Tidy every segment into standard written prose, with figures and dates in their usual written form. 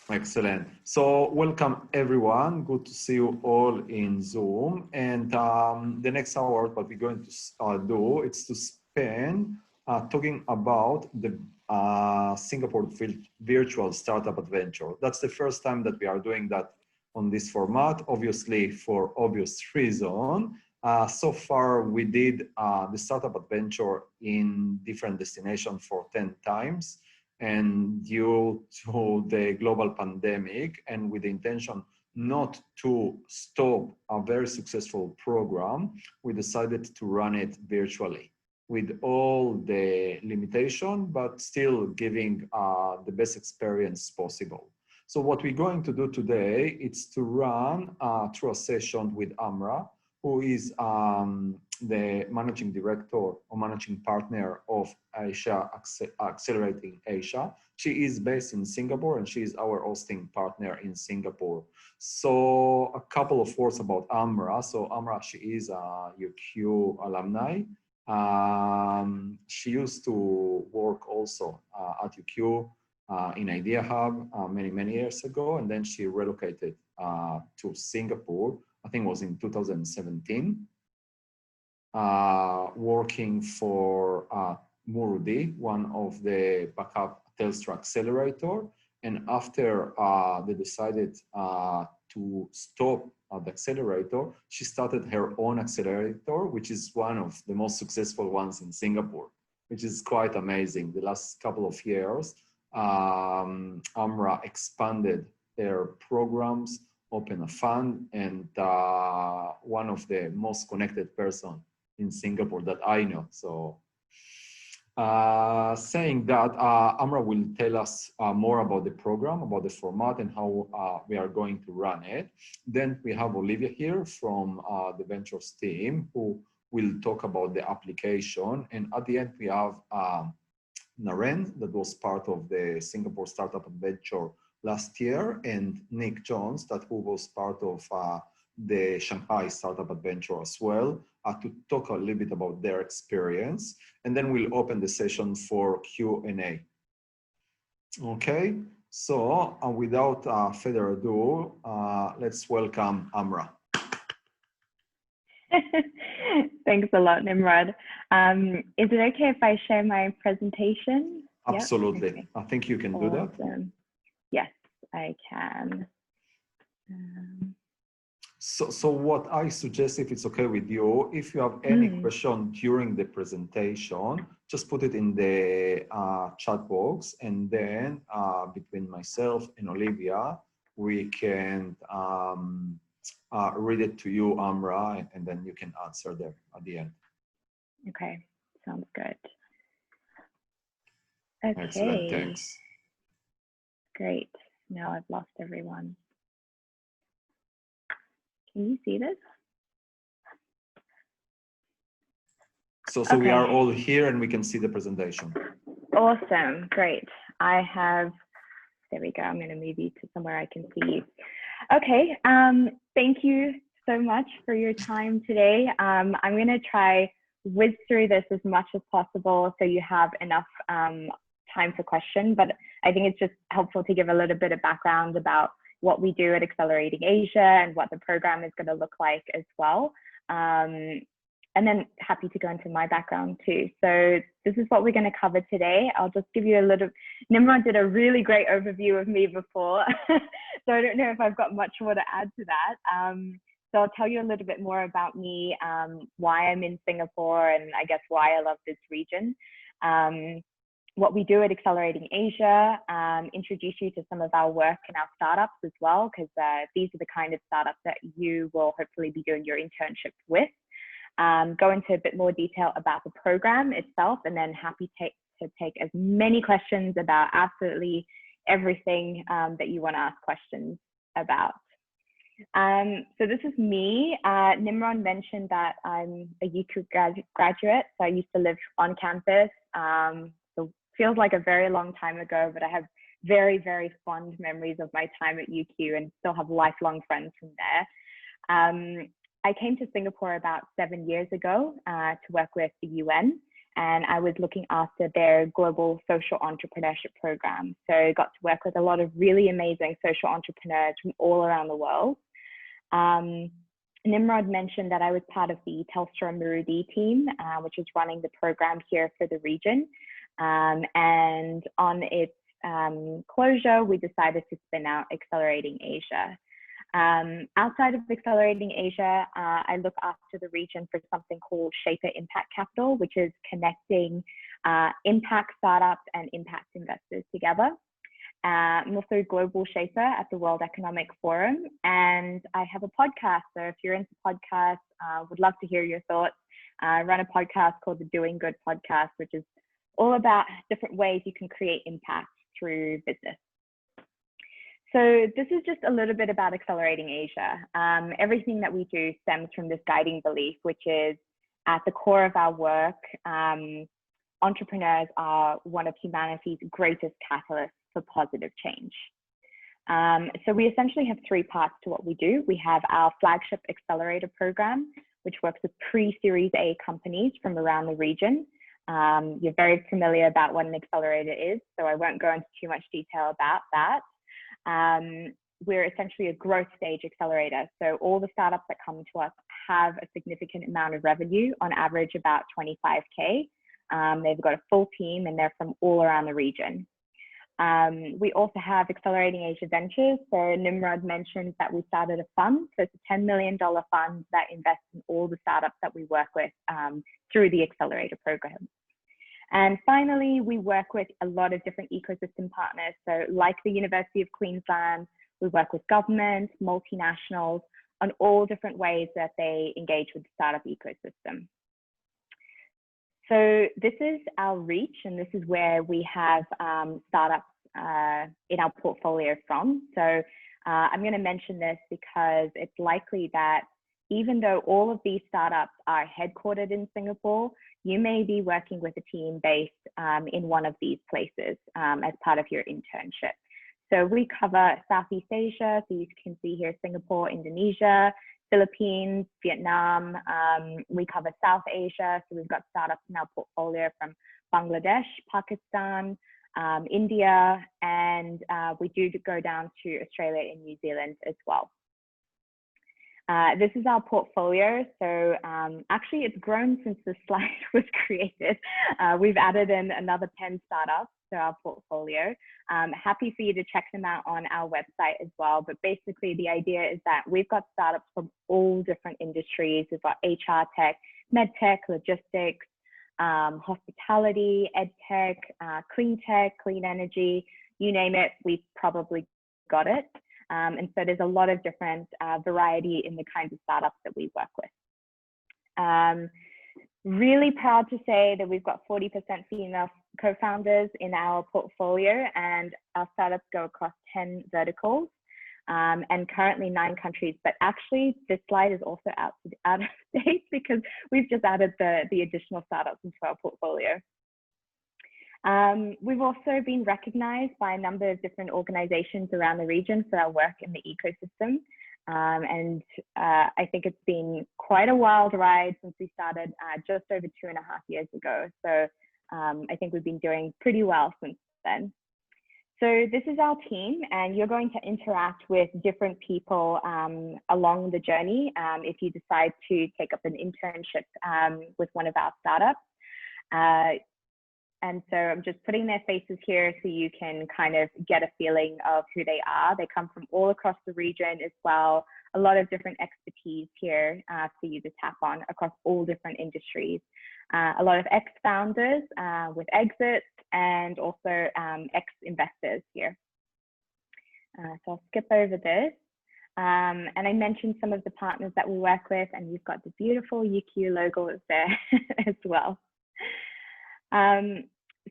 Excellent. So welcome everyone. Good to see you all in Zoom. And the next hour, what we're going to do is to spend talking about the Singapore Virtual Startup Adventure. That's the first time that we are doing that on this format, obviously for obvious reason. So far, we did the Startup Adventure in different destinations for 10 times. And due to the global pandemic and with the intention not to stop a very successful program, we decided to run it virtually with all the limitation, but still giving the best experience possible. So what we're going to do today is to run through a session with Amra, who is the managing director or managing partner of Asia, Accelerating Asia. She is based in Singapore and she is our hosting partner in Singapore. So a couple of words about Amra. So Amra, she is a UQ alumni. She used to work also at UQ in Idea Hub many years ago, and then she relocated to Singapore. I think it was in 2017, working for Murudi, one of the backup Telstra accelerator. And after they decided to stop the accelerator, she started her own accelerator, which is one of the most successful ones in Singapore, which is quite amazing. The last couple of years, Amra expanded their programs, open a fund, and one of the most connected person in Singapore that I know. So saying that, Amra will tell us more about the program, about the format and how we are going to run it. Then we have Olivia here from the Ventures team who will talk about the application. And at the end, we have Naren, that was part of the Singapore Startup Adventure last year, and Nick Jones, who was part of the Shanghai Startup Adventure as well, to talk a little bit about their experience. And then we'll open the session for Q&A. Okay, so without further ado, let's welcome Amra. Thanks a lot, Nimrod. Is it okay if I share my presentation? Absolutely. Yep. Okay. I think you can do that. Yes, I can. So what I suggest, if it's okay with you, if you have any question during the presentation, just put it in the chat box, and then between myself and Olivia, we can read it to you, Amra, and then you can answer there at the end. Okay, sounds good. Okay. Excellent, thanks. Great. Now I've lost everyone. Can you see this? So okay. We are all here and we can see the presentation. Awesome, great. There we go. I'm going to move you to somewhere I can see you. Okay, thank you so much for your time today. I'm going to try whiz through this as much as possible so you have enough time for questions, but I think it's just helpful to give a little bit of background about what we do at Accelerating Asia and what the program is going to look like as well. And then happy to go into my background too. So this is what we're going to cover today. I'll just give you a little, Nimrod did a really great overview of me before, so I don't know if I've got much more to add to that. So I'll tell you a little bit more about me, why I'm in Singapore, and I guess why I love this region. What we do at Accelerating Asia, introduce you to some of our work and our startups as well, because these are the kind of startups that you will hopefully be doing your internship with. Go into a bit more detail about the program itself, and then happy to take as many questions about absolutely everything that you want to ask questions about. So this is me. Nimrod mentioned that I'm a UQ graduate, so I used to live on campus. So feels like a very long time ago, but I have very, very fond memories of my time at UQ and still have lifelong friends from there. I came to Singapore about 7 years ago to work with the UN, and I was looking after their global social entrepreneurship program. So I got to work with a lot of really amazing social entrepreneurs from all around the world. Nimrod mentioned that I was part of the Telstra Marudi team, which is running the program here for the region. And on its closure, we decided to spin out Accelerating Asia. Outside of Accelerating Asia, I look after the region for something called Shaper Impact Capital, which is connecting impact startups and impact investors together. I'm also Global Shaper at the World Economic Forum, and I have a podcast. So if you're into podcasts, would love to hear your thoughts. I run a podcast called the Doing Good Podcast, which is all about different ways you can create impact through business. So this is just a little bit about Accelerating Asia. Everything that we do stems from this guiding belief, which is at the core of our work, entrepreneurs are one of humanity's greatest catalysts for positive change. So we essentially have three parts to what we do. We have our flagship accelerator program, which works with pre-Series A companies from around the region. You're very familiar about what an accelerator is, so I won't go into too much detail about that. We're essentially a growth stage accelerator. So all the startups that come to us have a significant amount of revenue, on average about 25K. They've got a full team and they're from all around the region. We also have Accelerating Asia Ventures. So Nimrod mentioned that we started a fund. So it's a $10 million fund that invests in all the startups that we work with through the accelerator program. And finally, we work with a lot of different ecosystem partners. So like the University of Queensland, we work with governments, multinationals, on all different ways that they engage with the startup ecosystem. So this is our reach, and this is where we have startups in our portfolio from. So I'm going to mention this because it's likely that even though all of these startups are headquartered in Singapore, you may be working with a team based in one of these places as part of your internship. So we cover Southeast Asia, so you can see here Singapore, Indonesia, Philippines, Vietnam. We cover South Asia, so we've got startups in our portfolio from Bangladesh, Pakistan, India, and we do go down to Australia and New Zealand as well. This is our portfolio. So actually it's grown since the slide was created. We've added in another 10 startups to our portfolio. Happy for you to check them out on our website as well. But basically the idea is that we've got startups from all different industries. We've got HR tech, med tech, logistics, hospitality, ed tech, clean tech, clean energy, you name it, we've probably got it. And so there's a lot of different variety in the kinds of startups that we work with. Really proud to say that we've got 40% female co-founders in our portfolio, and our startups go across 10 verticals and currently 9 countries. But actually, this slide is also out of date because we've just added the additional startups into our portfolio. We've also been recognized by a number of different organizations around the region for our work in the ecosystem. And I think it's been quite a wild ride since we started just over 2.5 years ago. So I think we've been doing pretty well since then. So this is our team, and you're going to interact with different people along the journey if you decide to take up an internship with one of our startups. And so I'm just putting their faces here so you can kind of get a feeling of who they are. They come from all across the region as well. A lot of different expertise here for you to tap on across all different industries. A lot of ex-founders with exits, and also ex-investors here. So I'll skip over this. And I mentioned some of the partners that we work with, and you've got the beautiful UQ logo there as well.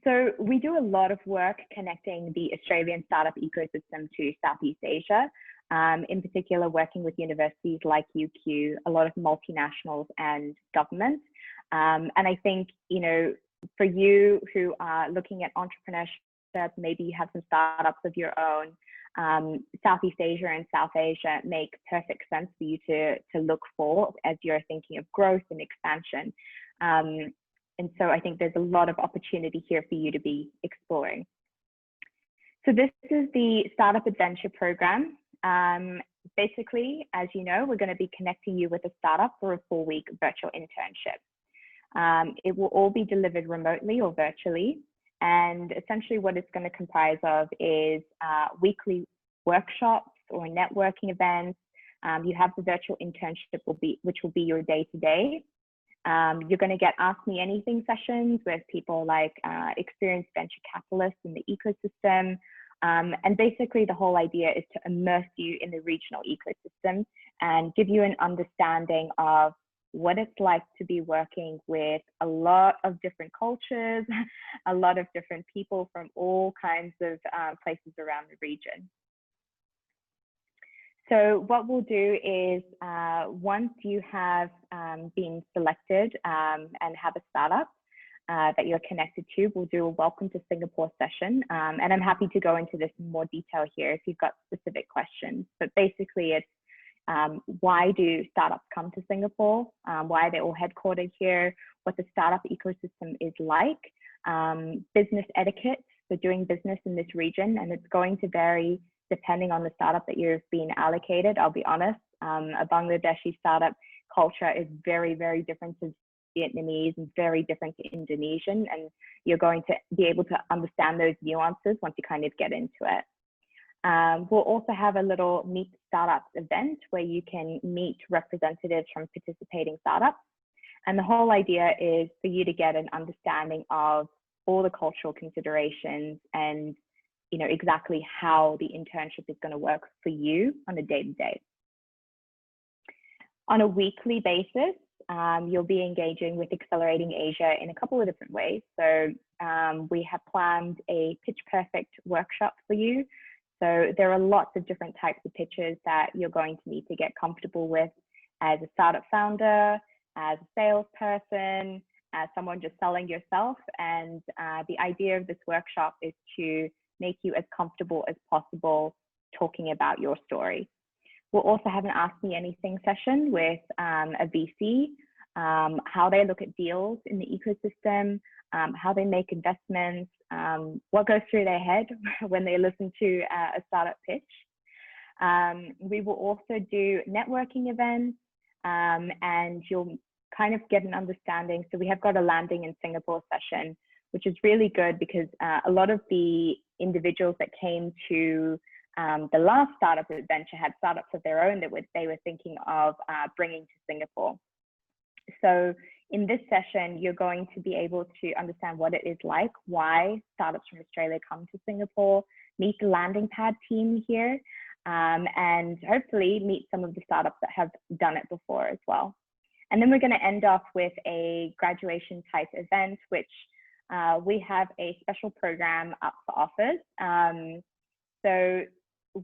So we do a lot of work connecting the Australian startup ecosystem to Southeast Asia, in particular working with universities like UQ, a lot of multinationals and governments. And I think, you know, for you who are looking at entrepreneurship, maybe you have some startups of your own, Southeast Asia and South Asia make perfect sense for you to look for as you're thinking of growth and expansion. And so I think there's a lot of opportunity here for you to be exploring. So this is the Startup Adventure program. Basically, as you know, we're going to be connecting you with a startup for a 4-week virtual internship. It will all be delivered remotely or virtually. And essentially what it's going to comprise of is weekly workshops or networking events. You have the virtual internship, which will be your day-to-day. You're going to get Ask Me Anything sessions with people like experienced venture capitalists in the ecosystem. And basically the whole idea is to immerse you in the regional ecosystem and give you an understanding of what it's like to be working with a lot of different cultures, a lot of different people from all kinds of places around the region. So what we'll do is once you have been selected and have a startup that you're connected to, we'll do a welcome to Singapore session. And I'm happy to go into this in more detail here if you've got specific questions. But basically it's why do startups come to Singapore? Why are they all headquartered here? What the startup ecosystem is like? Business etiquette for doing business in this region, and it's going to vary depending on the startup that you've been allocated. I'll be honest, a Bangladeshi startup culture is very, very different to Vietnamese and very different to Indonesian, and you're going to be able to understand those nuances once you kind of get into it. We'll also have a little Meet Startups event where you can meet representatives from participating startups. And the whole idea is for you to get an understanding of all the cultural considerations and exactly how the internship is going to work for you on a day-to-day. On a weekly basis, you'll be engaging with Accelerating Asia in a couple of different ways. So we have planned a Pitch Perfect workshop for you. So there are lots of different types of pitches that you're going to need to get comfortable with as a startup founder, as a salesperson, as someone just selling yourself. And the idea of this workshop is to make you as comfortable as possible talking about your story. We'll also have an Ask Me Anything session with a VC, how they look at deals in the ecosystem, how they make investments, what goes through their head when they listen to a startup pitch. We will also do networking events, and you'll kind of get an understanding. So we have got a landing in Singapore session, which is really good because a lot of the individuals that came to the last startup adventure had startups of their own that they were thinking of bringing to Singapore. So in this session, you're going to be able to understand what it is like, why startups from Australia come to Singapore, meet the landing pad team here, and hopefully meet some of the startups that have done it before as well. And then we're going to end off with a graduation type event, which we have a special program up for offers. So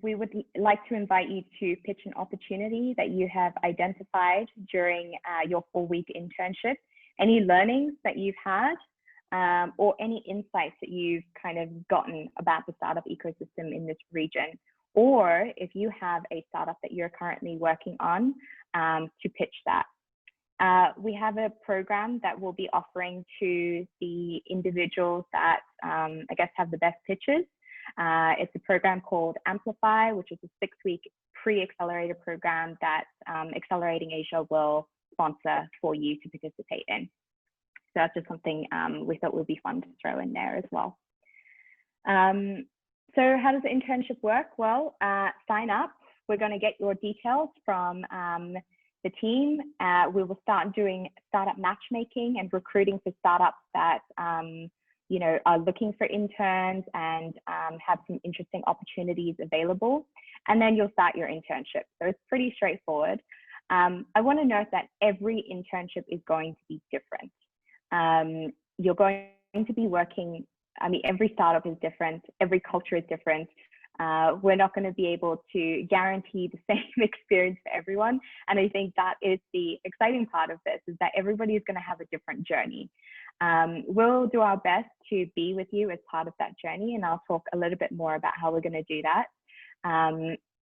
we would like to invite you to pitch an opportunity that you have identified during your 4-week internship, any learnings that you've had, or any insights that you've kind of gotten about the startup ecosystem in this region. Or if you have a startup that you're currently working on, to pitch that. We have a program that we'll be offering to the individuals that I guess have the best pitches. It's a program called Amplify, which is a 6-week pre-accelerator program that Accelerating Asia will sponsor for you to participate in. So that's just something we thought would be fun to throw in there as well. So how does the internship work? Well, sign up. We're going to get your details from the team. We will start doing startup matchmaking and recruiting for startups that are looking for interns and have some interesting opportunities available. And then you'll start your internship. So it's pretty straightforward. I want to note that every internship is going to be different. You're going to be working, every startup is different, every culture is different. We're not going to be able to guarantee the same experience for everyone. And I think that is the exciting part of this, is that everybody is going to have a different journey. We'll do our best to be with you as part of that journey, and I'll talk a little bit more about how we're going to do that.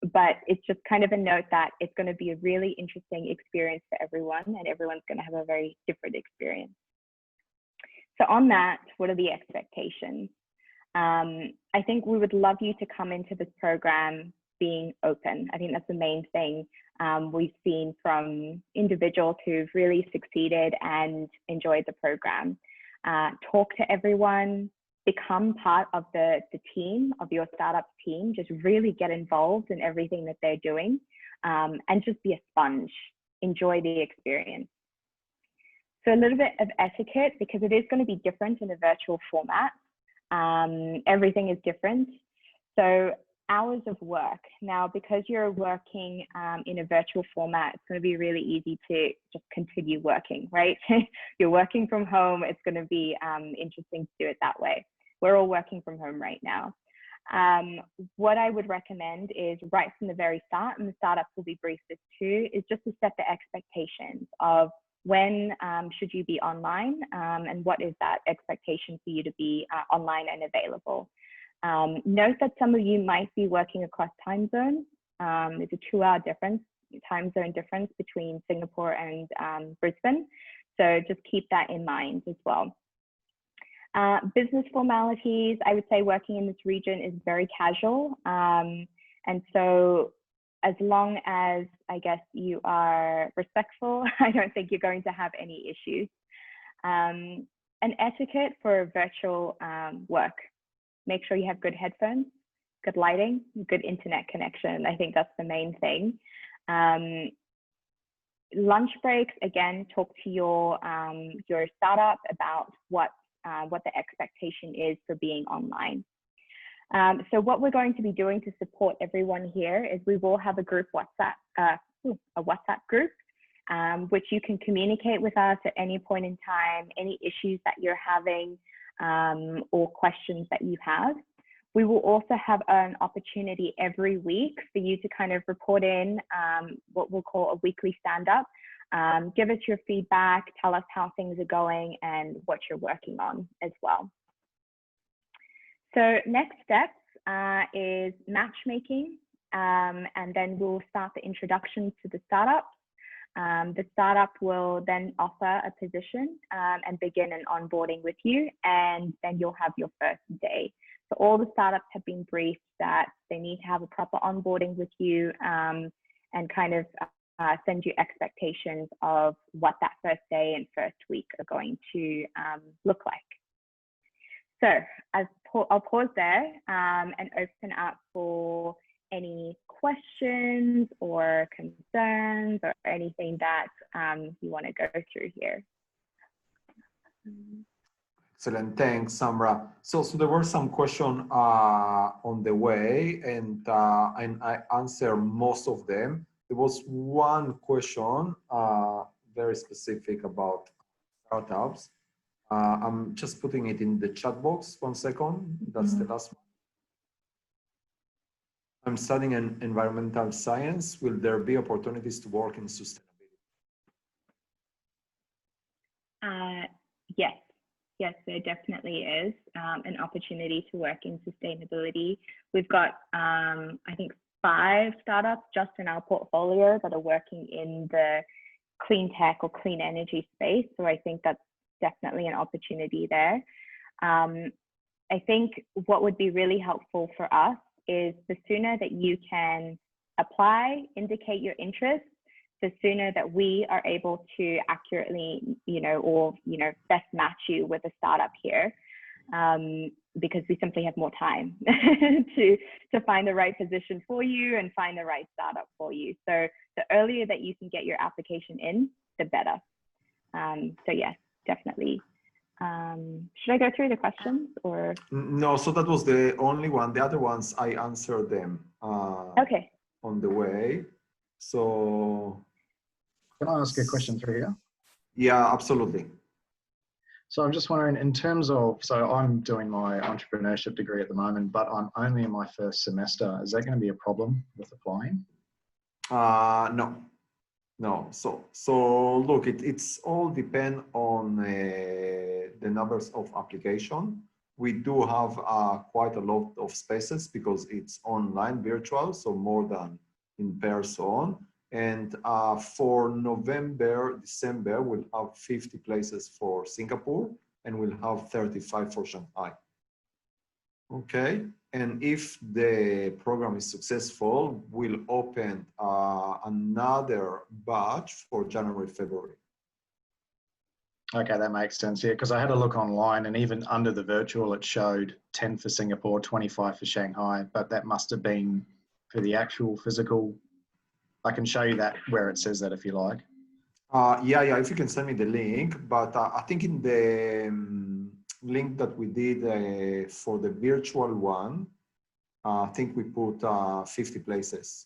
But it's just kind of a note that it's going to be a really interesting experience for everyone, and everyone's going to have a very different experience. So on that, what are the expectations? I think we would love you to come into this program being open. I think that's the main thing we've seen from individuals who've really succeeded and enjoyed the program. Talk to everyone, become part of the team, of your startup team, just really get involved in everything that they're doing, and just be a sponge, enjoy the experience. So a little bit of etiquette, because it is going to be different in a virtual format. Everything is different. So hours of work. Now, because you're working in a virtual format, it's going to be really easy to just continue working, right? You're working from home. It's going to be interesting to do it that way. We're all working from home right now. What I would recommend is right from the very start, and the startups will be briefed this too, is just to set the expectations of when should you be online, and what is that expectation for you to be online and available. Note that some of you might be working across time zones. There's a 2-hour time zone difference between Singapore and Brisbane. So just keep that in mind as well. Business formalities, I would say working in this region is very casual. And so as long as, I guess, you are respectful, I don't think you're going to have any issues. And etiquette for virtual work. Make sure you have good headphones, good lighting, good internet connection. I think that's the main thing. Lunch breaks, again, talk to your startup about what the expectation is for being online. So what we're going to be doing to support everyone here is we will have a group WhatsApp, a WhatsApp group, which you can communicate with us at any point in time, any issues that you're having, or questions that you have. We will also have an opportunity every week for you to kind of report in what we'll call a weekly stand-up. Give us your feedback, tell us how things are going and what you're working on as well. So next steps is matchmaking, and then we'll start the introductions to the startups. The startup will then offer a position and begin an onboarding with you, and then you'll have your first day. So all the startups have been briefed that they need to have a proper onboarding with you, and kind of send you expectations of what that first day and first week are going to look like. So I'll pause there and open up for any questions or concerns or anything that you want to go through here. Excellent, thanks, Amra. So there were some questions on the way, and I answered most of them. There was one question very specific about startups. I'm just putting it in the chat box. 1 second. That's the last one. I'm studying environmental science. Will there be opportunities to work in sustainability? Yes, there definitely is an opportunity to work in sustainability. We've got, I think, 5 startups just in our portfolio that are working in the clean tech or clean energy space. So I think that's definitely an opportunity there. I think what would be really helpful for us is the sooner that you can apply, indicate your interest, the sooner that we are able to accurately, best match you with a startup here, because we simply have more time to find the right position for you and find the right startup for you. So the earlier that you can get your application in, the better. So yes, definitely. Should I go through the questions or? No, so that was the only one. The other ones, I answered them okay. On the way. So. Can I ask a question through here? Yeah, absolutely. So I'm just wondering, in terms of, so I'm doing my entrepreneurship degree at the moment, but I'm only in my first semester. Is that going to be a problem with applying? No. So look, it's all depend on the numbers of application. We do have quite a lot of spaces because it's online, virtual, so more than in person. And for November, December, we'll have 50 places for Singapore and we'll have 35 for Shanghai. Okay, and if the program is successful, we'll open another batch for January, February. Okay, that makes sense. Yeah, because I had a look online, and even under the virtual, it showed 10 for Singapore, 25 for Shanghai, but that must have been for the actual physical. I can show you that where it says that if you like. Yeah, if you can send me the link, but I think in the link that we did for the virtual one, I think we put 50 places.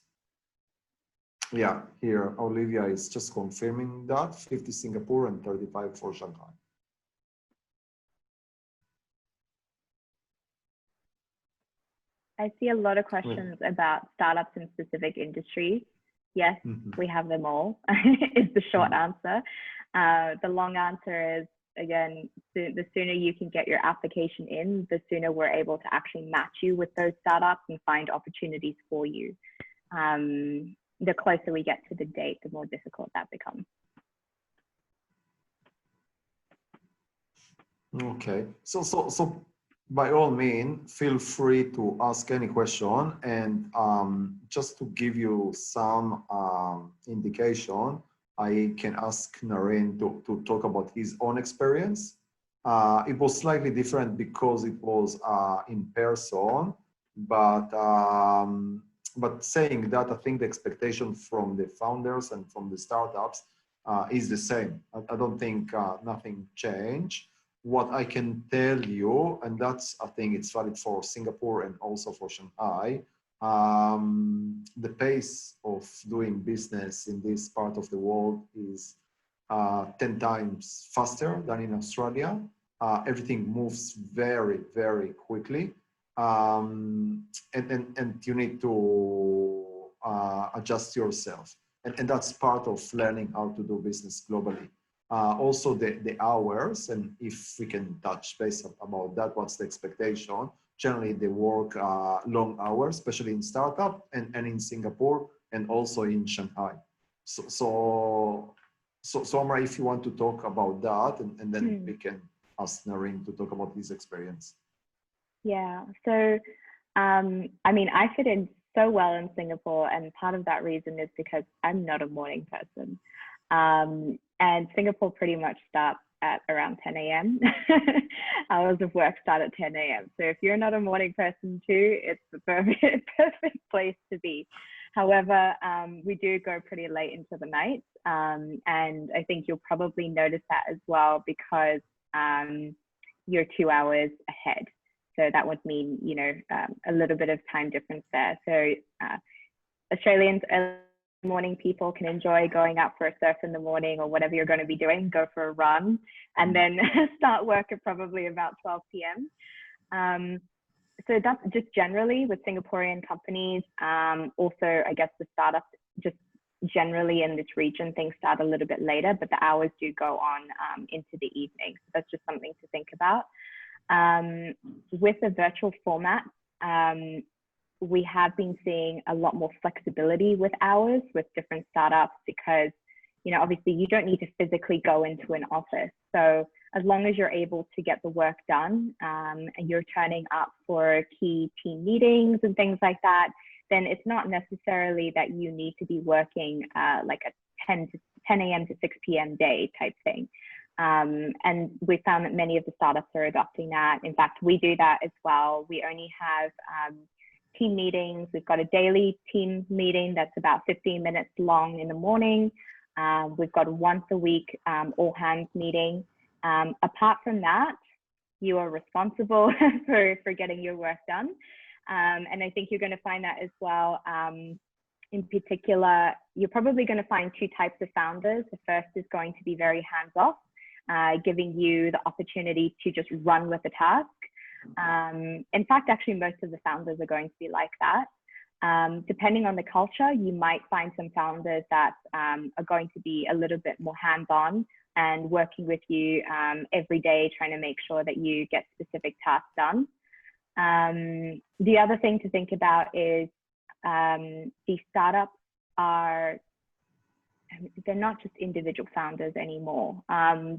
Yeah, here, Olivia is just confirming that, 50 Singapore and 35 for Shanghai. I see a lot of questions about startups in specific industries. Yes, we have them all, is the short answer. The long answer is, again, the sooner you can get your application in, the sooner we're able to actually match you with those startups and find opportunities for you. The closer we get to the date, the more difficult that becomes. Okay, so by all means, feel free to ask any question, and just to give you some indication, I can ask Naren to talk about his own experience. It was slightly different because it was in person, but saying that, I think the expectation from the founders and from the startups is the same. I don't think nothing changed. What I can tell you, and that's, I think it's valid for Singapore and also for Shanghai, the pace of doing business in this part of the world is 10 times faster than in Australia. Everything moves very, very quickly. And you need to adjust yourself. And that's part of learning how to do business globally. Also the hours, and if we can touch base about that, what's the expectation? Generally they work long hours, especially in startup and in Singapore and also in Shanghai. So Amra, if you want to talk about that, and then we can ask Naren to talk about his experience. Yeah, so I mean, I fit in so well in Singapore, and part of that reason is because I'm not a morning person. And Singapore pretty much starts at around 10 a.m. Hours of work start at 10 a.m. So if you're not a morning person too, it's the perfect place to be. However, we do go pretty late into the night. And I think you'll probably notice that as well, because you're 2 hours ahead. So that would mean, you know, a little bit of time difference there. So Australians, early morning people can enjoy going out for a surf in the morning, or whatever you're going to be doing, go for a run, and then start work at probably about 12 p.m. So that's just generally with Singaporean companies. Also, I guess the startups just generally in this region, things start a little bit later, but the hours do go on into the evening. So that's just something to think about. With the virtual format, we have been seeing a lot more flexibility with hours with different startups, because, you know, obviously you don't need to physically go into an office. So as long as you're able to get the work done and you're turning up for key team meetings and things like that, then it's not necessarily that you need to be working like a 10 a.m. to 6 p.m. day type thing. And we found that many of the startups are adopting that. In fact, we do that as well. We only have team meetings. We've got a daily team meeting that's about 15 minutes long in the morning. We've got a once a week all hands meeting. Apart from that, you are responsible for getting your work done. And I think you're going to find that as well. In particular, you're probably going to find two types of founders. The first is going to be very hands-off, giving you the opportunity to just run with the task. In fact, actually, most of the founders are going to be like that. Depending on the culture, you might find some founders that are going to be a little bit more hands-on and working with you every day, trying to make sure that you get specific tasks done. The other thing to think about is these startups are they're not just individual founders anymore.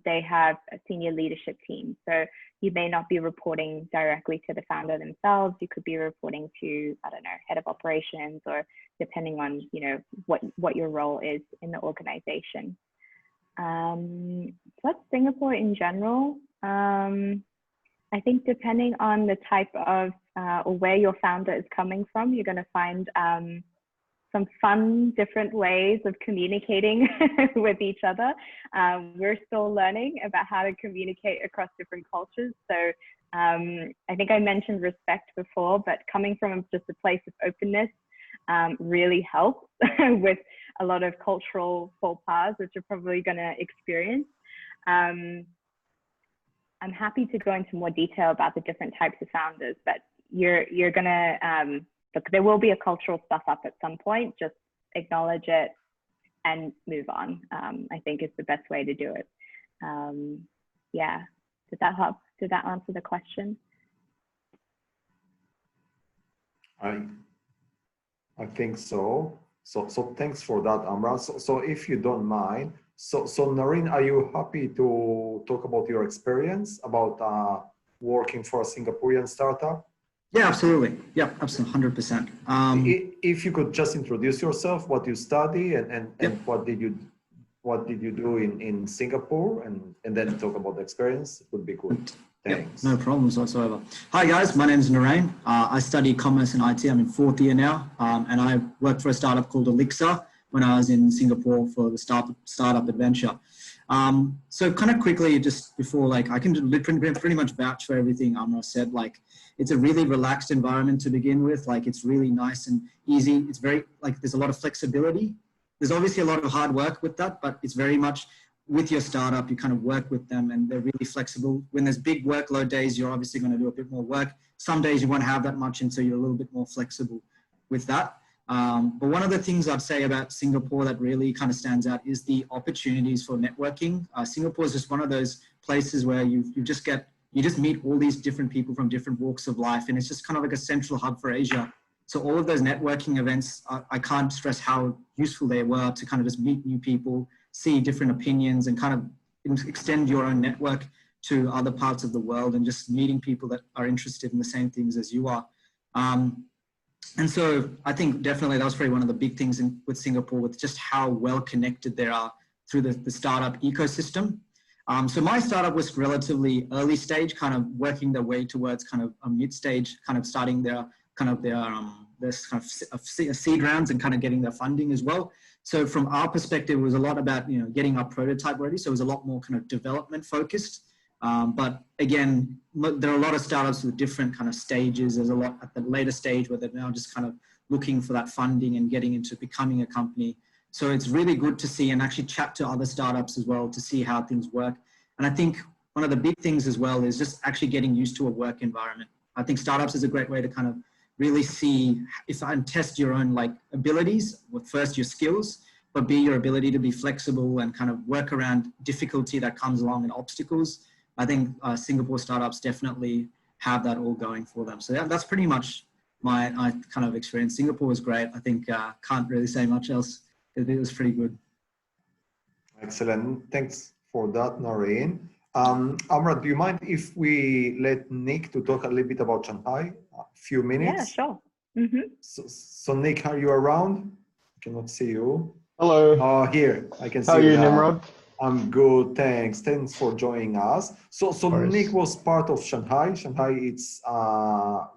They have a senior leadership team. So you may not be reporting directly to the founder themselves. You could be reporting to, I don't know, head of operations, or depending on, you know, what your role is in the organization. That's Singapore in general. I think depending on the type of or where your founder is coming from, you're going to find some fun, different ways of communicating with each other. We're still learning about how to communicate across different cultures. So I think I mentioned respect before, but coming from just a place of openness really helps with a lot of cultural faux pas, which you're probably going to experience. I'm happy to go into more detail about the different types of founders, but you're going to, look, there will be a cultural stuff up at some point. Just acknowledge it and move on, I think is the best way to do it. Yeah, did that help? Did that answer the question? I think so. So thanks for that, Amra. So if you don't mind, so Noreen, are you happy to talk about your experience about working for a Singaporean startup? Yeah, absolutely. Yeah, absolutely, 100%. If you could just introduce yourself, what you study, and Yep. what did you do in Singapore, and then talk about the experience, it would be good. Thanks. Yep, no problems whatsoever. Hi guys, my name is Narain. I study commerce and IT. I'm in 4th year now, and I worked for a startup called Elixir when I was in Singapore for the startup adventure. So kind of quickly, just before, like, I can pretty much vouch for everything Amra said. Like, it's a really relaxed environment to begin with. Like, it's really nice and easy. It's very, like, there's a lot of flexibility. There's obviously a lot of hard work with that, but it's very much with your startup, you kind of work with them and they're really flexible. When there's big workload days, you're obviously going to do a bit more work. Some days you won't have that much, and so you're a little bit more flexible with that. But one of the things I'd say about Singapore that really kind of stands out is the opportunities for networking. Singapore is just one of those places where you just meet all these different people from different walks of life, and it's just kind of like a central hub for Asia. So all of those networking events, I can't stress how useful they were to kind of just meet new people, see different opinions, and kind of extend your own network to other parts of the world, and just meeting people that are interested in the same things as you are. And so I think definitely that was probably one of the big things with Singapore, with just how well connected they are through the startup ecosystem. So my startup was relatively early stage, kind of working their way towards kind of a mid stage, kind of starting their seed rounds and kind of getting their funding as well. So from our perspective, it was a lot about, you know, getting our prototype ready. So it was a lot more kind of development focused. But again, there are a lot of startups with different kind of stages. There's a lot at the later stage where they're now just kind of looking for that funding and getting into becoming a company. So it's really good to see and actually chat to other startups as well to see how things work. And I think one of the big things as well is just actually getting used to a work environment. I think startups is a great way to kind of really see and test your own like abilities, with first your skills, but B, your ability to be flexible and kind of work around difficulty that comes along and obstacles. I think Singapore startups definitely have that all going for them. So that's pretty much my kind of experience. Singapore was great. I think can't really say much else. It was pretty good. Excellent. Thanks for that, Noreen. Amra, do you mind if we let Nick to talk a little bit about Shanghai? A few minutes? Yeah, sure. Mm-hmm. So Nick, are you around? I cannot see you. Hello. Oh, here, I can see How are you, now. Nimrod? I'm good, thanks. Thanks for joining us. So Nick was part of Shanghai. Shanghai, it's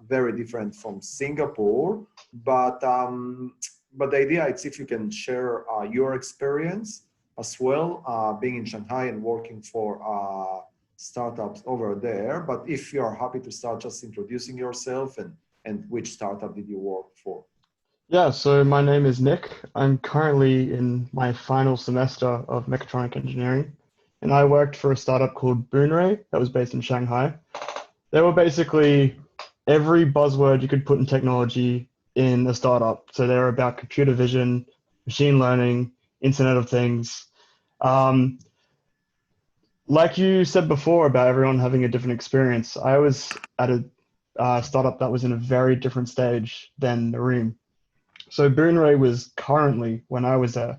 very different from Singapore, but the idea is if you can share your experience as well, being in Shanghai and working for startups over there. But if you're happy to start just introducing yourself and which startup did you work for? Yeah, so my name is Nick. I'm currently in my final semester of mechatronic engineering, and I worked for a startup called Boonray that was based in Shanghai. They were basically every buzzword you could put in technology in a startup. So they're about computer vision, machine learning, Internet of Things. Like you said before about everyone having a different experience, I was at a startup that was in a very different stage than Nareem. So Boonray was currently, when I was there,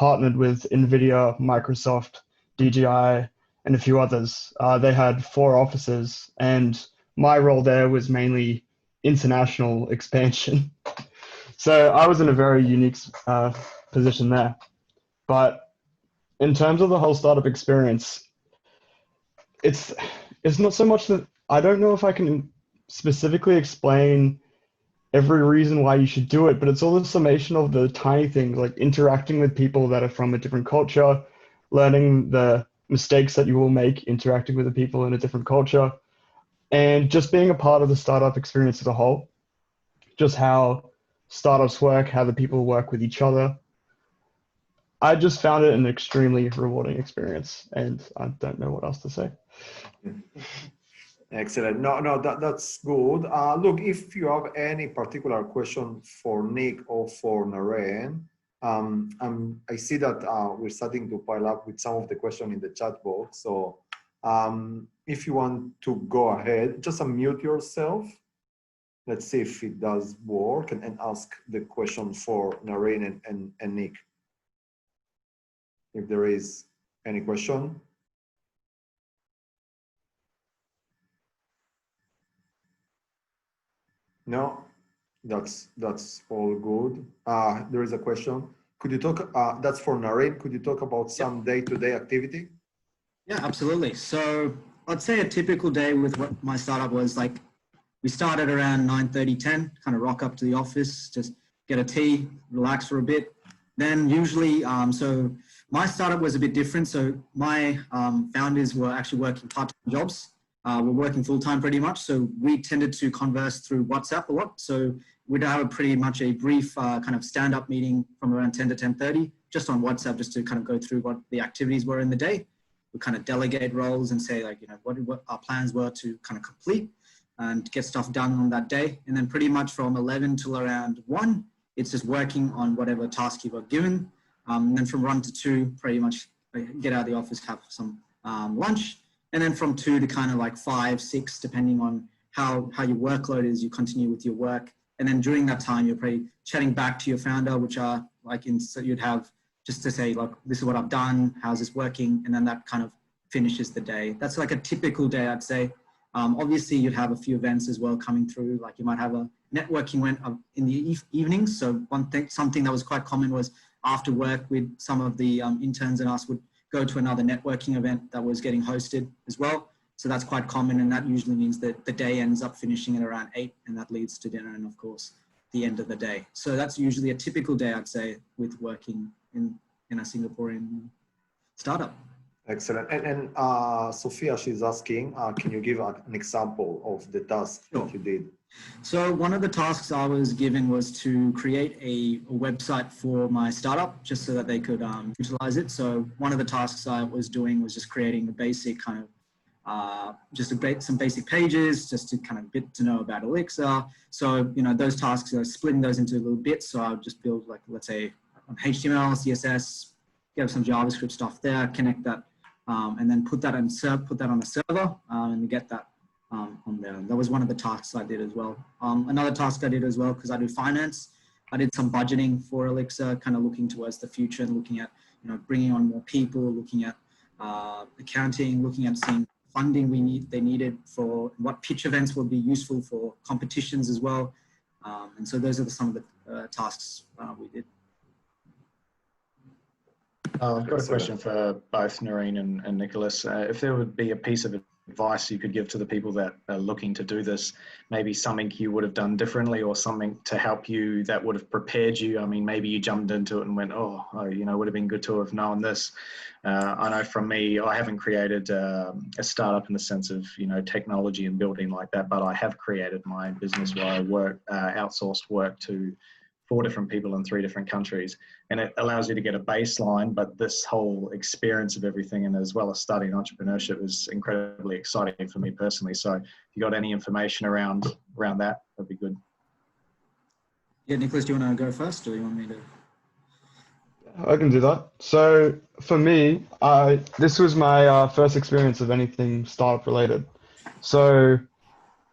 partnered with NVIDIA, Microsoft, DJI, and a few others. They had 4 offices, and my role there was mainly international expansion. So I was in a very unique position there. But in terms of the whole startup experience, it's not so much that I don't know if I can specifically explain every reason why you should do it, but it's all the summation of the tiny things, like interacting with people that are from a different culture, learning the mistakes that you will make interacting with the people in a different culture, and just being a part of the startup experience as a whole, just how startups work, how the people work with each other. I just found it an extremely rewarding experience, and I don't know what else to say. Excellent. No, that's good. Look, if you have any particular question for Nick or for Naren, I see that we're starting to pile up with some of the questions in the chat box. So if you want to go ahead, just unmute yourself. Let's see if it does work, and ask the question for Naren and Nick. If there is any question. No, that's all good. There is a question. Could you talk, that's for Naren, could you talk about some day-to-day activity? Yeah, absolutely. So I'd say a typical day with what my startup was like. We started around 9:30, 10, kind of rock up to the office, just get a tea, relax for a bit. Then usually, so my startup was a bit different. So my founders were actually working part-time jobs. We're working full-time pretty much. So we tended to converse through WhatsApp a lot. So we'd have pretty much a brief kind of stand-up meeting from around 10 to 10:30, just on WhatsApp, just to kind of go through what the activities were in the day. We kind of delegate roles and say, like, you know, what our plans were to kind of complete and get stuff done on that day. And then pretty much from 11 till around 1, it's just working on whatever task you were given. And then from 1 to 2, pretty much get out of the office, have some lunch. And then from 2 to kind of like 5, 6, depending on how your workload is, you continue with your work. And then during that time, you're probably chatting back to your founder, which are like, so you'd have just to say, like, this is what I've done, how's this working? And then that kind of finishes the day. That's like a typical day, I'd say. Obviously, you'd have a few events as well coming through. Like you might have a networking event in the evenings. So something that was quite common was after work, with some of the interns and us would go to another networking event that was getting hosted as well. So that's quite common, and that usually means that the day ends up finishing at around 8, and that leads to dinner and, of course, the end of the day. So that's usually a typical day, I'd say, with working in a Singaporean startup. Excellent. And Sophia, she's asking, can you give an example of the task that you did? So one of the tasks I was given was to create a website for my startup, just so that they could utilize it. So one of the tasks I was doing was just creating a basic kind of, some basic pages, just to kind of get to know about Elixir. So, you know, those tasks are splitting those into little bits. So I would just build, like, let's say HTML, CSS, get some JavaScript stuff there, connect that, and then put that on a server and get that on there. That was one of the tasks I did as well. Another task I did as well, because I do finance, I did some budgeting for Elixir, kind of looking towards the future and looking at, you know, bringing on more people, looking at accounting, looking at seeing funding they needed for what pitch events would be useful for competitions as well. And so those are some of the tasks we did. I've got a question for both Naren and Nicholas. If there would be a piece of advice you could give to the people that are looking to do this, maybe something you would have done differently, or something to help you that would have prepared you. I mean, maybe you jumped into it and went, oh, you know, would have been good to have known this. I know from me, I haven't created a startup in the sense of, you know, technology and building like that, but I have created my business where I work, outsourced work to 4 different people in 3 different countries, and it allows you to get a baseline. But this whole experience of everything, and as well as studying entrepreneurship, is incredibly exciting for me personally. So if you got any information around that, that'd be good. Yeah, Nicholas, do you want to go first, or do you want me to? I can do that. So for me, this was my first experience of anything startup related. So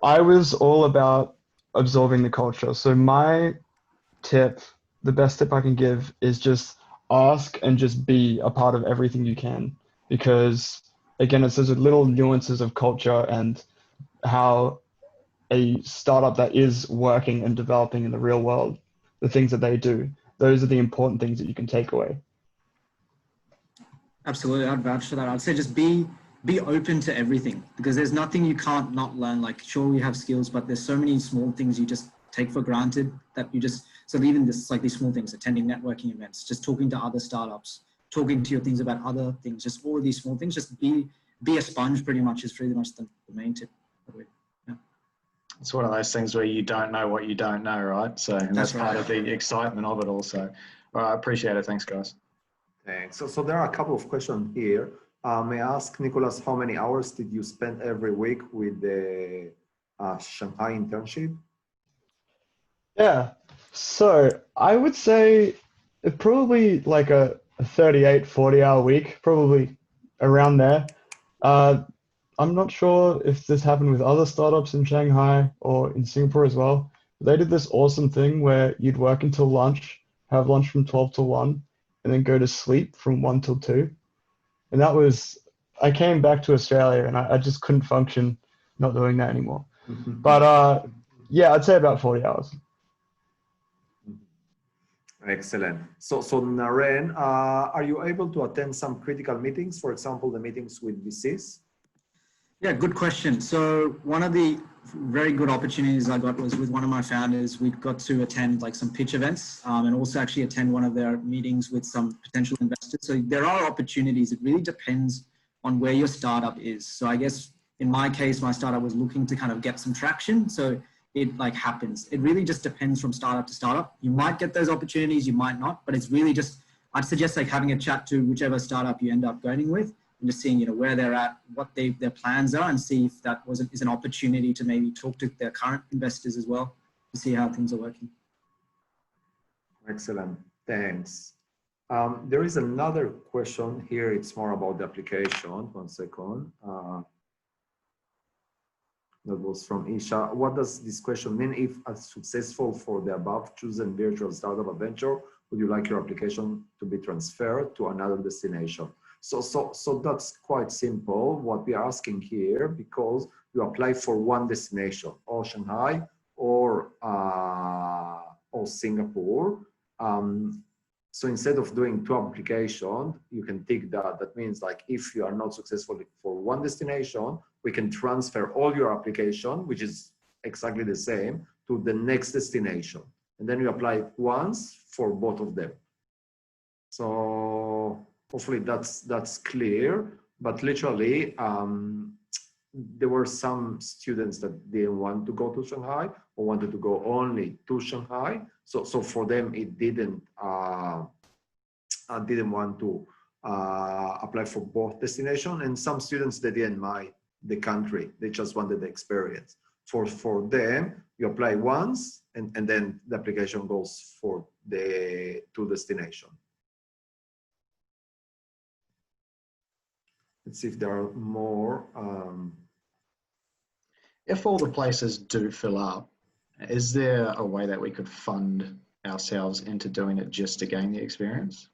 I was all about absorbing the culture. So the best tip I can give is just ask and just be a part of everything you can, because again, it's those little nuances of culture and how a startup that is working and developing in the real world, the things that they do, those are the important things that you can take away. Absolutely, I'd vouch for that. I'd say just be open to everything, because there's nothing you can't not learn. Like, sure, we have skills, but there's so many small things you just take for granted that you just, so even this, like these small things, attending networking events, just talking to other startups, talking to your things about other things, just all of these small things, just be a sponge pretty much is pretty much the main tip. Yeah. It's one of those things where you don't know what you don't know, right? So and that's right. part of the excitement of it also. All right, I appreciate it. Thanks, guys. Thanks. So there are a couple of questions here. May I ask, Nicholas, how many hours did you spend every week with the Shanghai internship? Yeah, so I would say probably like a 38, 40-hour week, probably around there. I'm not sure if this happened with other startups in Shanghai or in Singapore as well. They did this awesome thing where you'd work until lunch, have lunch from 12 till 1, and then go to sleep from 1 till 2. And that was, I came back to Australia and I just couldn't function not doing that anymore. But yeah, I'd say about 40 hours. Excellent. So Naren, are you able to attend some critical meetings, for example, the meetings with VCs? Yeah, good question. So one of the very good opportunities I got was with one of my founders. We got to attend like some pitch events and also actually attend one of their meetings with some potential investors. So there are opportunities. It really depends on where your startup is. So I guess in my case, my startup was looking to kind of get some traction. So it like happens. It really just depends from startup to startup. You might get those opportunities, you might not, but it's really just, I'd suggest like having a chat to whichever startup you end up going with, and just seeing, where they're at, what their plans are, and see if that is an opportunity to maybe talk to their current investors as well to see how things are working. Excellent, thanks. There is another question here. It's more about the application. 1 second. That was from Isha. What does this question mean? If successful for the above chosen virtual startup adventure, would you like your application to be transferred to another destination? So that's quite simple, what we are asking here, because you apply for one destination, or Shanghai or Singapore. So instead of doing 2 applications, you can tick that. That means like if you are not successful for one destination, we can transfer all your application, which is exactly the same, to the next destination. And then you apply once for both of them. So hopefully that's clear, but literally there were some students that didn't want to go to Shanghai or wanted to go only to Shanghai. So for them, it didn't want to apply for both destinations. And some students, they didn't mind the country. They just wanted the experience. For them, you apply once and then the application goes for the 2 destinations. Let's see if there are more. If all the places do fill up, is there a way that we could fund ourselves into doing it just to gain the experience?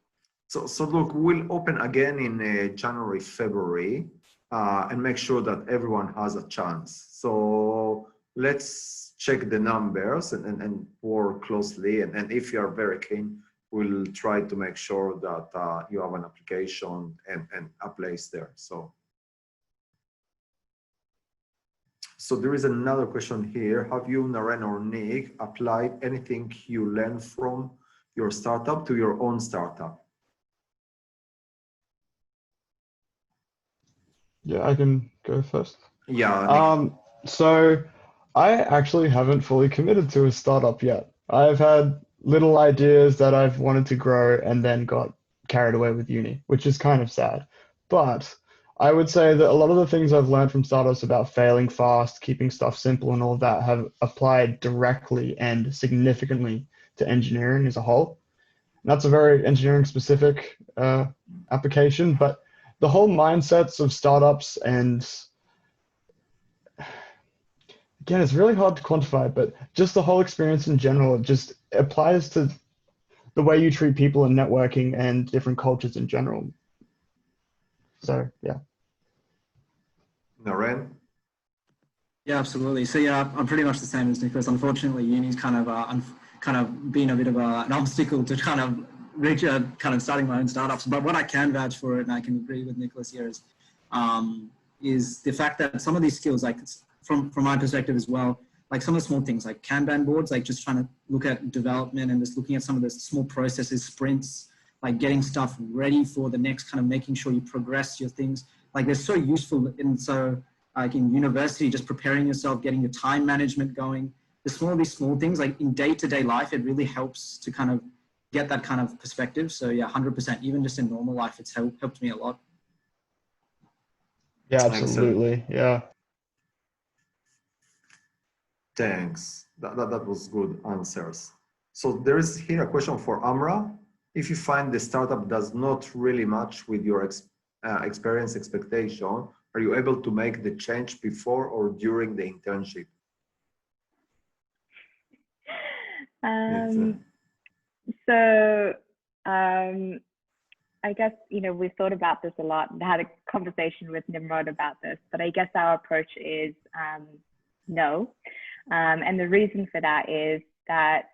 So look, we'll open again in January, February, and make sure that everyone has a chance. So let's check the numbers and work closely. And if you are very keen, we'll try to make sure that you have an application and a place there. So there is another question here. Have you, Naren or Nick, applied anything you learned from your startup to your own startup? Yeah, I can go first. Yeah. So I actually haven't fully committed to a startup yet. I've had little ideas that I've wanted to grow and then got carried away with uni, which is kind of sad. But I would say that a lot of the things I've learned from startups about failing fast, keeping stuff simple and all of that have applied directly and significantly to engineering as a whole. And that's a very engineering specific application, but the whole mindsets of startups, and again, it's really hard to quantify, but just the whole experience in general, it just applies to the way you treat people in networking and different cultures in general. So yeah. Naren? Yeah, absolutely. So yeah, I'm pretty much the same as Nicholas. Unfortunately, uni's kind of been a bit of an obstacle to kind of reach kind of starting my own startups. But what I can vouch for it, and I can agree with Nicholas here, is the fact that some of these skills, like from my perspective as well, like some of the small things like Kanban boards, like just trying to look at development and just looking at some of the small processes, sprints, like getting stuff ready for the next kind of making sure you progress your things. Like they're so useful. And so like in university, just preparing yourself, getting your time management going, these small things, like in day-to-day life, it really helps to kind of get that kind of perspective. So yeah, 100%, even just in normal life, it's helped me a lot. Yeah, absolutely. Yeah. Thanks. That was good answers. So there is here a question for Amra. If you find the startup does not really match with your experience expectation, are you able to make the change before or during the internship? I guess, we've thought about this a lot and had a conversation with Nimrod about this, but I guess our approach is no. And the reason for that is that,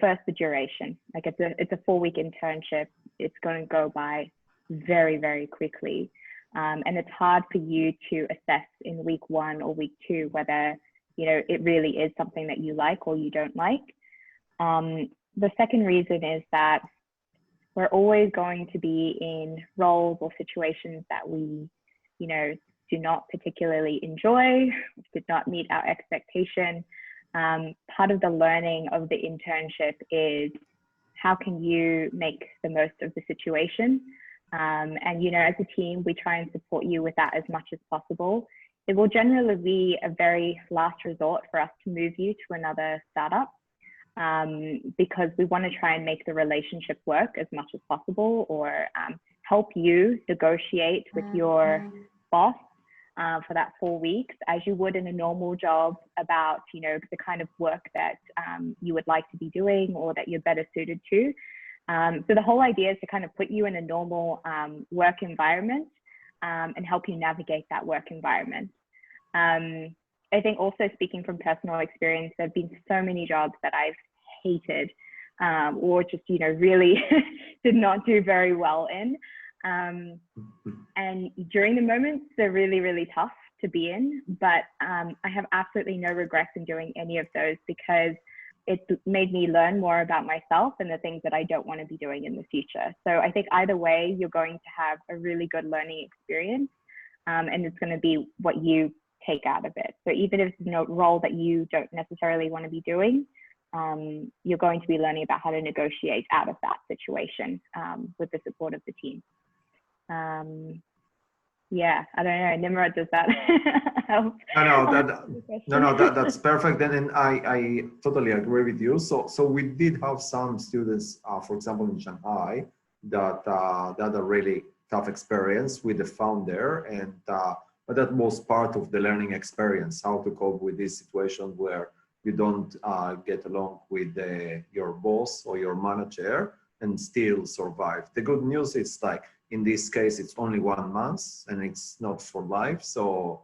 first the duration, like it's a 4-week internship. It's going to go by very, very quickly. And it's hard for you to assess in week 1 or week 2 whether, it really is something that you like or you don't like. The second reason is that we're always going to be in roles or situations that we, do not particularly enjoy, did not meet our expectation. Part of the learning of the internship is how can you make the most of the situation? And, as a team, we try and support you with that as much as possible. It will generally be a very last resort for us to move you to another startup because we want to try and make the relationship work as much as possible, or help you negotiate with your boss for that 4 weeks as you would in a normal job about, the kind of work that you would like to be doing or that you're better suited to. So the whole idea is to kind of put you in a normal work environment and help you navigate that work environment. I think also speaking from personal experience, there have been so many jobs that I've hated or just, really did not do very well in. And during the moments, they're really, really tough to be in, but I have absolutely no regrets in doing any of those because it made me learn more about myself and the things that I don't want to be doing in the future. So I think either way, you're going to have a really good learning experience, and it's going to be what you take out of it. So even if it's a role that you don't necessarily want to be doing, you're going to be learning about how to negotiate out of that situation with the support of the team. Yeah, I don't know, Nimrod, does that help? No, that's perfect. And I totally agree with you. So we did have some students, for example, in Shanghai, that had a really tough experience with the founder, and but that was part of the learning experience, how to cope with this situation where you don't get along with your boss or your manager and still survive. The good news is, like, in this case, it's only 1 month and it's not for life. So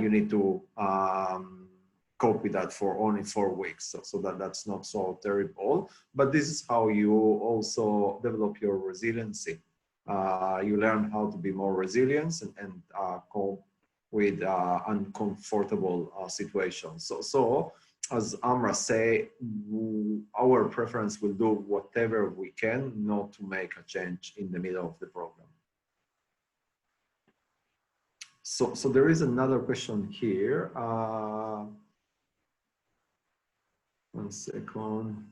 you need to cope with that for only 4 weeks. So that's not so terrible, but this is how you also develop your resiliency. You learn how to be more resilient and cope with uncomfortable situations. So as Amra say, our preference will do whatever we can not to make a change in the middle of the program. So there is another question here. 1 second.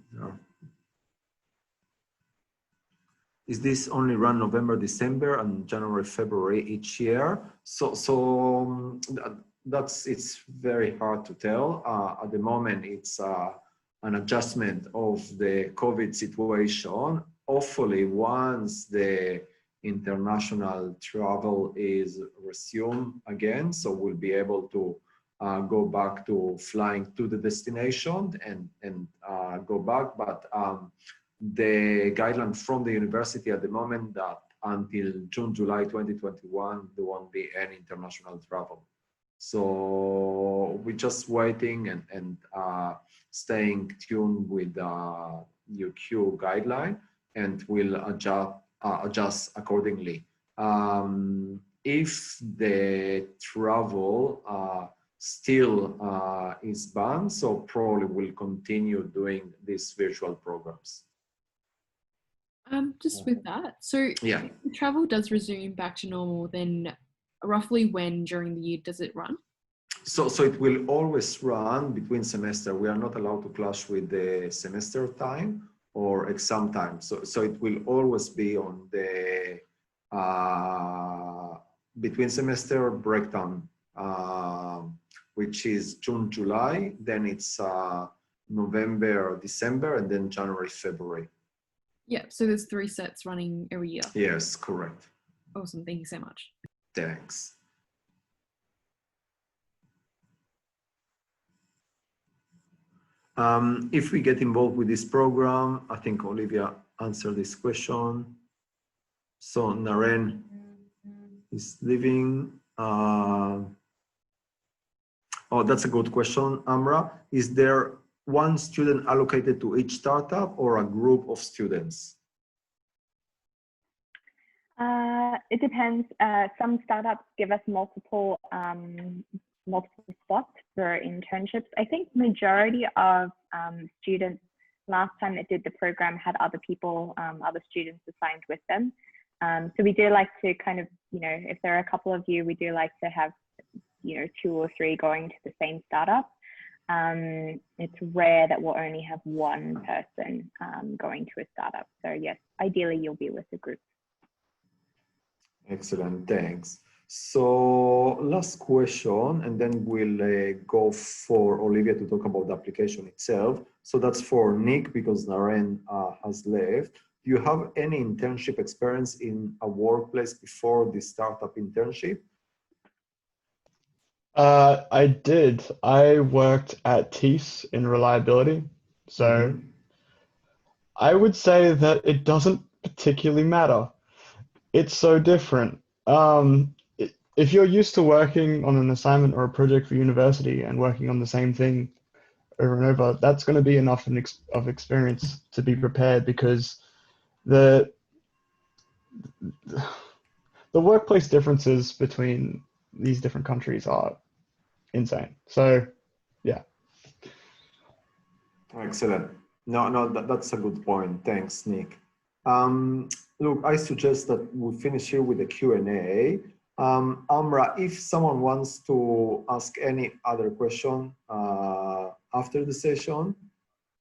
Is this only run November, December, and January, February each year? So it's very hard to tell. At the moment, it's an adjustment of the COVID situation. Hopefully, once the international travel is resumed again, so we'll be able to go back to flying to the destination and go back, but the guideline from the university at the moment that until June, July 2021, there won't be any international travel. So we're just waiting and staying tuned with the UQ guideline, and we'll adjust accordingly. If the travel still is banned, so probably we'll continue doing these virtual programs. Just with that, so yeah, if the travel does resume back to normal, then roughly when during the year does it run? So it will always run between semester. We are not allowed to clash with the semester time or exam time. So it will always be on the between semester breakdown, which is June, July, then it's November, December, and then January, February. Yeah, so there's 3 sets running every year. Yes, correct. Awesome, thank you so much. Thanks. If we get involved with this program, I think Olivia answered this question. So Naren is leaving. Oh, that's a good question, Amra. Is there one student allocated to each startup or a group of students? It depends. Some startups give us multiple spots for internships. I think majority of students last time it did the program had other people, other students assigned with them. So we do like to kind of, if there are a couple of you, we do like to have, 2 or 3 going to the same startup. It's rare that we'll only have one person going to a startup. So yes, ideally you'll be with a group. Excellent, thanks. So last question, and then we'll go for Olivia to talk about the application itself. So that's for Nick, because Naren has left. Do you have any internship experience in a workplace before the startup internship? I did. I worked at TEAS in reliability. So I would say that it doesn't particularly matter. It's so different. If you're used to working on an assignment or a project for university and working on the same thing over and over, that's going to be enough of experience to be prepared, because the workplace differences between these different countries are insane. So, yeah. Excellent. No, that's a good point. Thanks, Nick. Look, I suggest that we finish here with the Q&A. Amra, if someone wants to ask any other question after the session,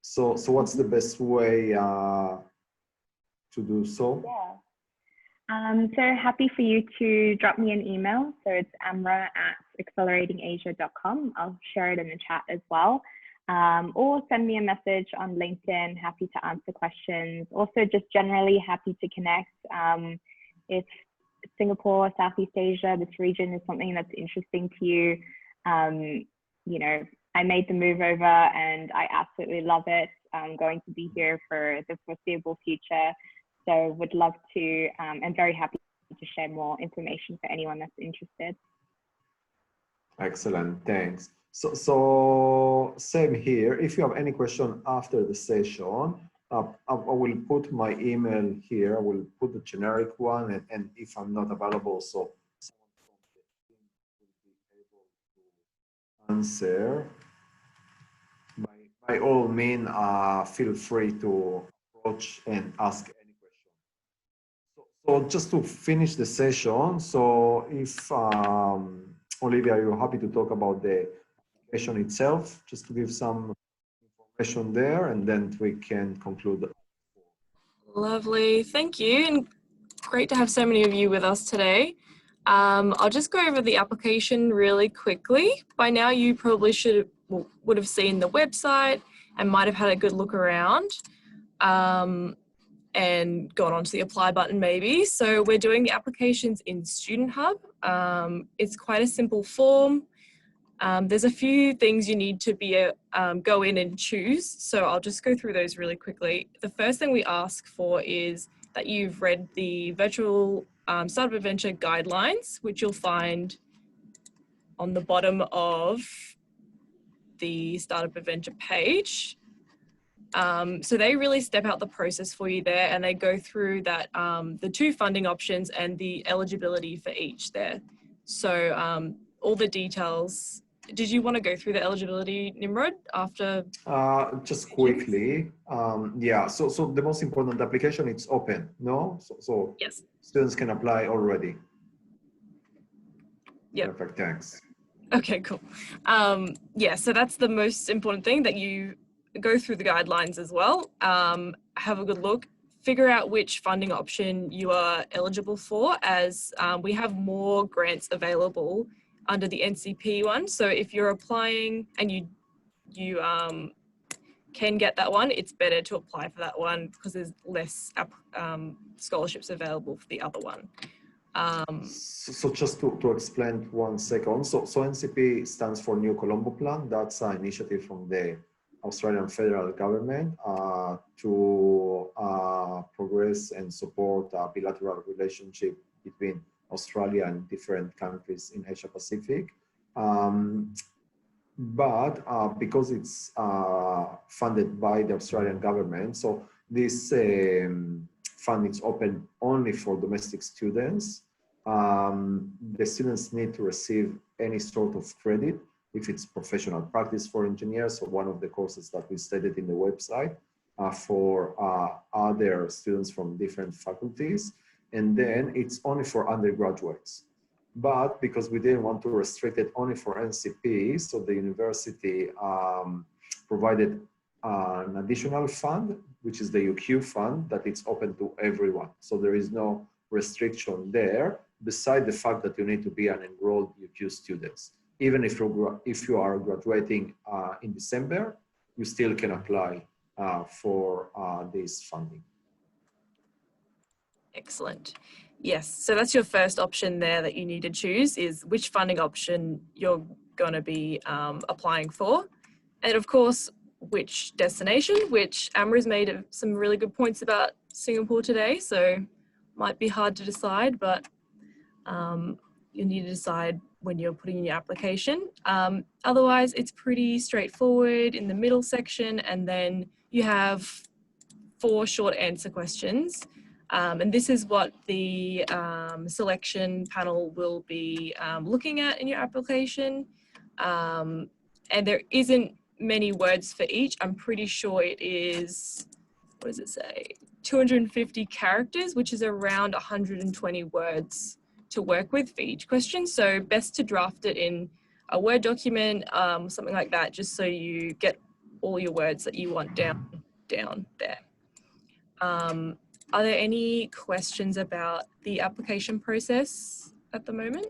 so what's the best way to do so? Yeah. So happy for you to drop me an email. So it's amra@acceleratingasia.com. I'll share it in the chat as well. Or send me a message on LinkedIn. Happy to answer questions. Also, just generally happy to connect. If Singapore, Southeast Asia, this region is something that's interesting to you, I made the move over and I absolutely love it. I'm going to be here for the foreseeable future. So would love to, and very happy to share more information for anyone that's interested. Excellent, thanks. So same here. If you have any question after the session, I will put my email here. I will put the generic one, and if I'm not available, so someone from the team will be able to answer. By all means, feel free to approach and ask any question. So just to finish the session, so if Olivia, you're happy to talk about the application itself, just to give some information there, and then we can conclude. Lovely, thank you, and great to have so many of you with us today. I'll just go over the application really quickly. By now you probably would have seen the website and might have had a good look around and gone onto the apply button maybe. So we're doing the applications in Student Hub. It's quite a simple form. There's a few things you need to be go in and choose, so I'll just go through those really quickly. The first thing we ask for is that you've read the virtual startup adventure guidelines, which you'll find on the bottom of the startup adventure page. So they really step out the process for you there, and they go through that the 2 funding options and the eligibility for each there. So all the details. Did you want to go through the eligibility, Nimrod, after? Just quickly, yeah. So the most important application, it's open, no? So Yes. Students can apply already. Yeah. Perfect. Thanks. Okay, cool. Yeah. So that's the most important thing, that you go through the guidelines as well. Have a good look. Figure out which funding option you are eligible for, as we have more grants available under the NCP one. So if you're applying and you can get that one, it's better to apply for that one because there's less scholarships available for the other one. So just to explain 1 second. So NCP stands for New Colombo Plan. That's an initiative from the Australian federal government to progress and support a bilateral relationship between Australia and different countries in Asia Pacific. But because it's funded by the Australian government, so this fund is open only for domestic students. The students need to receive any sort of credit if it's professional practice for engineers, or one of the courses that we stated in the website for other students from different faculties. And then it's only for undergraduates. But because we didn't want to restrict it only for NCP, so the university provided an additional fund, which is the UQ fund, that it's open to everyone. So there is no restriction there, beside the fact that you need to be an enrolled UQ student. Even if you are graduating in December, you still can apply for this funding. Excellent. Yes, so that's your first option there that you need to choose, is which funding option you're going to be applying for. And of course, which destination, which Amra's made some really good points about Singapore today, so might be hard to decide, but you need to decide when you're putting in your application. Otherwise, it's pretty straightforward in the middle section, and then you have 4 short answer questions. And this is what the selection panel will be looking at in your application. And there isn't many words for each. I'm pretty sure it is, what does it say? 250 characters, which is around 120 words to work with for each question. So best to draft it in a Word document, something like that, just so you get all your words that you want down there. Are there any questions about the application process at the moment?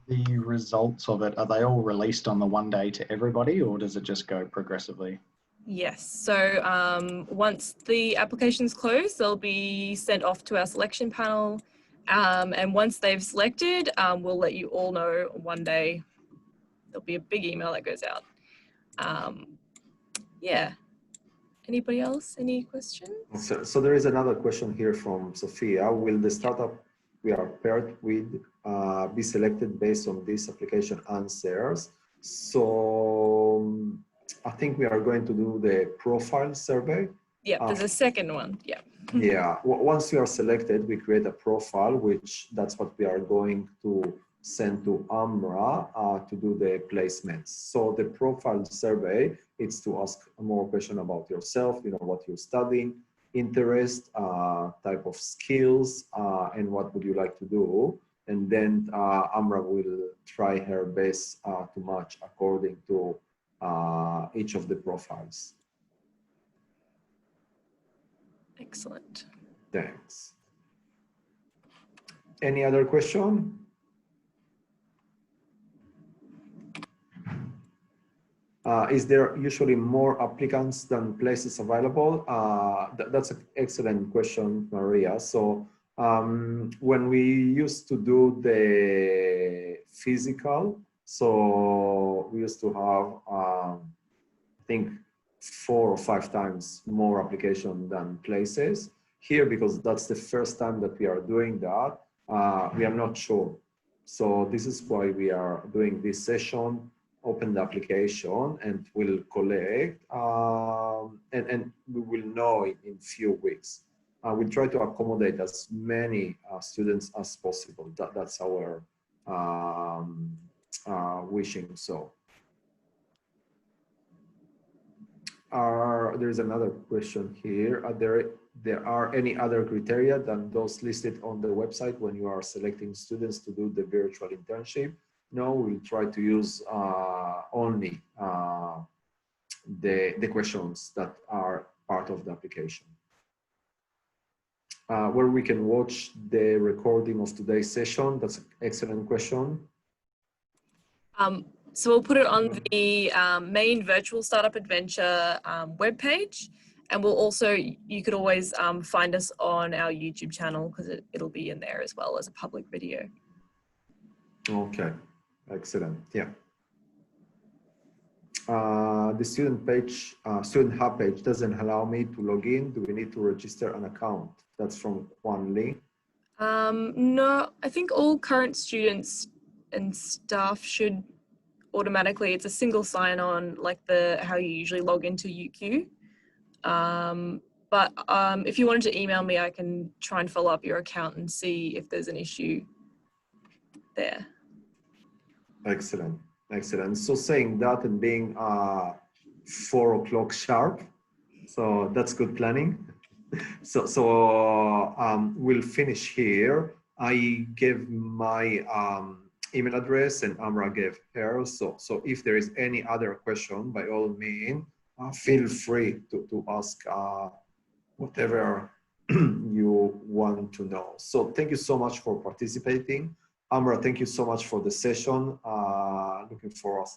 The results of it, are they all released on the one day to everybody, or does it just go progressively? Yes, so once the application's closed, they'll be sent off to our selection panel, and once they've selected, we'll let you all know one day. There'll be a big email that goes out. Yeah. Anybody else? Any questions? So there is another question here from Sophia. Will the startup we are paired with be selected based on these application answers? So I think we are going to do the profile survey. Yeah, there's a second one. Yeah. Yeah. Once you are selected, we create a profile, which that's what we are going to send to Amra to do the placements. So the profile survey, it's to ask more question about yourself, you know, what you're studying, interest, type of skills, and what would you like to do. And then Amra will try her best to match according to each of the profiles. Excellent. Thanks. Any other question? Is there usually more applicants than places available? That's an excellent question, Maria. So when we used to do the physical, So we used to have, I think, 4 or 5 times more application than places. Here, because that's the first time that we are doing that, we are not sure. So this is why we are doing this session, open the application, and we'll collect, and we will know in few weeks. We'll try to accommodate as many students as possible. That's our wishing. So there's another question here. There are any other criteria than those listed on the website when you are selecting students to do the virtual internship? No, we'll try to use only the questions that are part of the application. Where we can watch the recording of today's session, that's an excellent question. So we'll put it on the main Virtual Startup Adventure webpage, and we'll also, you could always find us on our YouTube channel because it'll be in there as well as a public video. Okay, excellent, yeah. The student page, student hub page doesn't allow me to log in. Do we need to register an account? That's from Juan Lee. No, I think all current students and staff should automatically, it's a single sign-on, like how you usually log into UQ. But if you wanted to email me, I can try and follow up your account and see if there's an issue there. Excellent, excellent. So saying that and being 4 o'clock sharp, so that's good planning. So we'll finish here. I gave my email address and Amra gave hers. So if there is any other question, by all means, feel free to ask whatever you want to know. So thank you so much for participating. Amra, thank you so much for the session. Looking forward to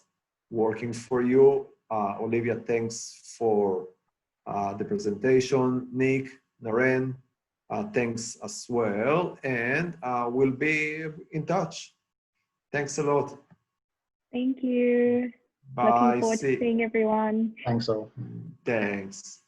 working for you. Olivia, thanks for the presentation. Nick, Naren, thanks as well. And we'll be in touch. Thanks a lot. Thank you. Bye. Looking forward to seeing everyone. Thanks all. Thanks.